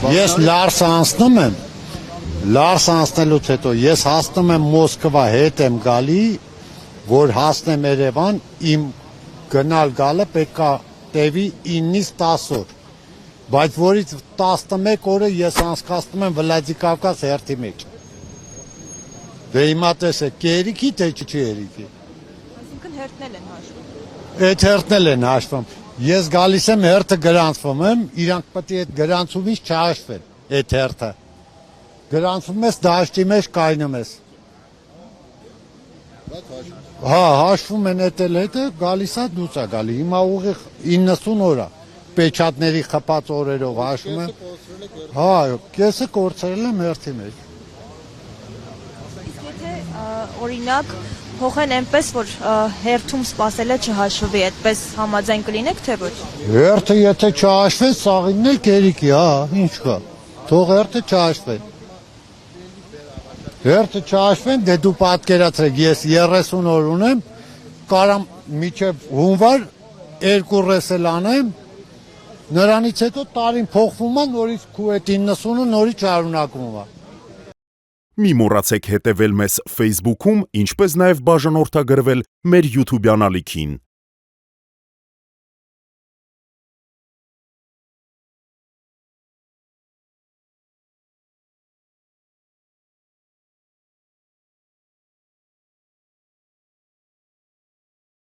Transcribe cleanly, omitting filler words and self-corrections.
Ես Լարս անցնում եմ, Լարս անցնելուց հետո ես հասնում եմ Մոսկվա, հետ եմ գալի, որ հասնեմ Երևան, իմ գնալ գալը պետք է տևի 9-ից 10 օր, բայց որից 11 օրը ես անցկացնում եմ Վլադիկավկազ հերթի մեջ։ Դե հիմա տեսեք, կերիքի թե չի երիքի։ Այսինքն հերթնել են հաշվում։ Այդ հերթնել են հաշվում։ Ես գալիս եմ հերթը գրանցվում եմ, իրանք պետք է այդ գրանցումից չհաշվեն, այդ հերթը։ Գրանցվում ես դաշտի մեջ կայնում ես։ Հա, հաշվում են այդ հետը, գալիս է դուց է գալի։ Հիմա ուղիղ 90 օր է։ Պեչատների խփած օրերով հաշվում եմ։ Հա, կեսը կորցրել եմ հերթի մեջ։ Իսկ եթե օրինակ փոխեն այնպես, որ հերթում սպասելը չհաշվի, այդպես համաձայն կլինեք, թե ոչ։ Հերթը եթե չհաշվեն, սաղինն էլ կերիքի, հա, ինչ կա։ Թող հերթը չհաշվեն։ Հերթը չհաշվեն, դե դու պատկերացրեք, ես 30 օր ունեմ, կարամ մինչև հունվար 2 ռեսել անեմ, նրանից հետո տարին փոխվում է, նորից քու այդ 90-ը նորից շարունակվում է։ Մի մոռացեք հետևել մեզ Facebook-ում, ինչպես նաև բաժանորդագրվել մեր YouTube-յան ալիքին։